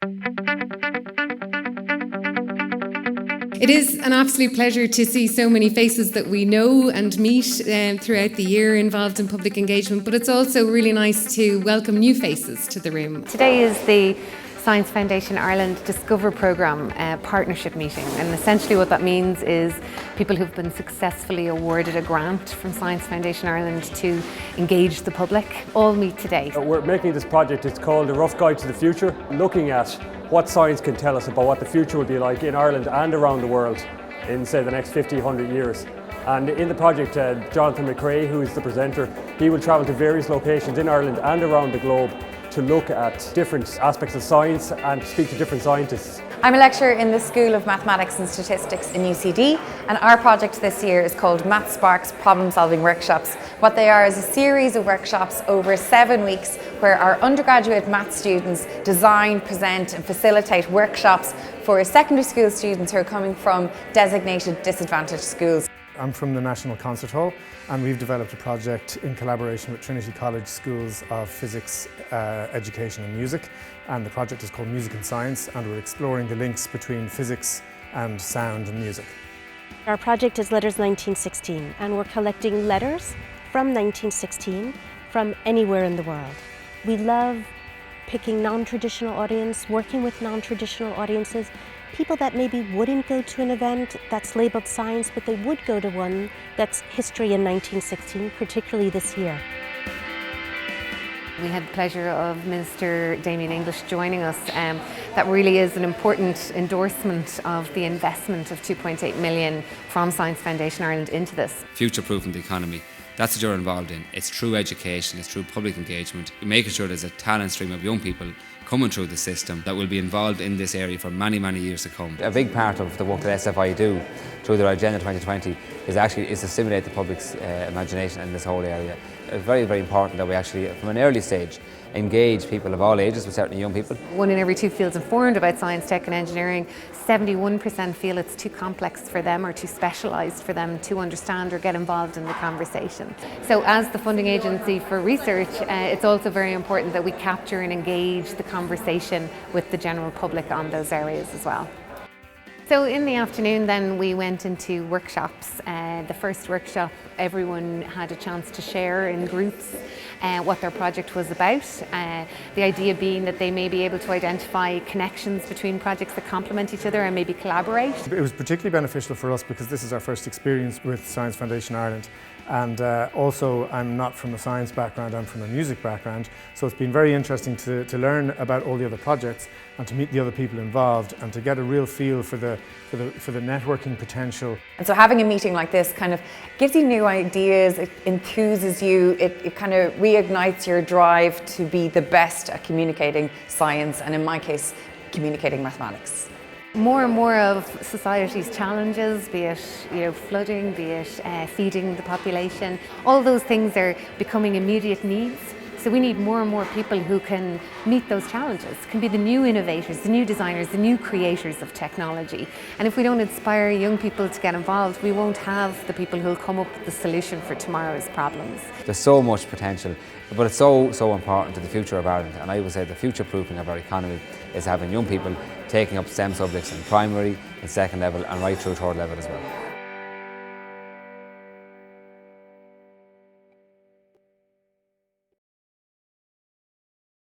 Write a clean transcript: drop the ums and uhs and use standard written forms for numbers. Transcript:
It is an absolute pleasure to see so many faces that we know and meet throughout the year involved in public engagement, but it's also really nice to welcome new faces to the room. Today is the Science Foundation Ireland Discover Programme partnership meeting, and essentially what that means is people who've been successfully awarded a grant from Science Foundation Ireland to engage the public all meet today. We're making this project, it's called A Rough Guide to the Future, looking at what science can tell us about what the future will be like in Ireland and around the world in, say, the next 50, 100 years. And in the project, Jonathan McCrae, who is the presenter, he will travel to various locations in Ireland and around the globe to look at different aspects of science and speak to different scientists. I'm a lecturer in the School of Mathematics and Statistics in UCD, and our project this year is called Math Sparks Problem Solving Workshops. What they are is a series of workshops over 7 weeks where our undergraduate math students design, present and facilitate workshops for secondary school students who are coming from designated disadvantaged schools. I'm from the National Concert Hall, and we've developed a project in collaboration with Trinity College Schools of Physics, Education and Music, and the project is called Music and Science, and we're exploring the links between physics and sound and music. Our project is Letters 1916, and we're collecting letters from 1916 from anywhere in the world. We love picking non-traditional audience, working with non-traditional audiences, people that maybe wouldn't go to an event that's labelled science, but they would go to one that's history in 1916, particularly this year. We had the pleasure of Minister Damien English joining us. That really is an important endorsement of the investment of 2.8 million from Science Foundation Ireland into this. Future-proofing the economy. That's what you're involved in. It's through education, it's through public engagement, making sure there's a talent stream of young people coming through the system that will be involved in this area for many, many years to come. A big part of the work that SFI do through their Agenda 2020 is to stimulate the public's imagination in this whole area. It's very, very important that we actually, from an early stage, engage people of all ages, but certainly young people. 1 in every 2 feels informed about science, tech and engineering. 71% feel it's too complex for them or too specialised for them to understand or get involved in the conversation. So as the funding agency for research, it's also very important that we capture and engage the conversation with the general public on those areas as well. So in the afternoon then we went into workshops. The first workshop, everyone had a chance to share in groups what their project was about. The idea being that they may be able to identify connections between projects that complement each other and maybe collaborate. It was particularly beneficial for us because this is our first experience with Science Foundation Ireland, and also I'm not from a science background, I'm from a music background, so it's been very interesting to learn about all the other projects and to meet the other people involved and to get a real feel for the networking potential. And so having a meeting like this kind of gives you new ideas, it enthuses you, it kind of reignites your drive to be the best at communicating science, and in my case, communicating mathematics. More and more of society's challenges, be it flooding, be it feeding the population, all those things are becoming immediate needs. So we need more and more people who can meet those challenges, can be the new innovators, the new designers, the new creators of technology. And if we don't inspire young people to get involved, we won't have the people who'll come up with the solution for tomorrow's problems. There's so much potential, but it's so important to the future of Ireland, and I would say the future-proofing of our economy is having young people taking up STEM subjects in primary, in second level and right through third level as well.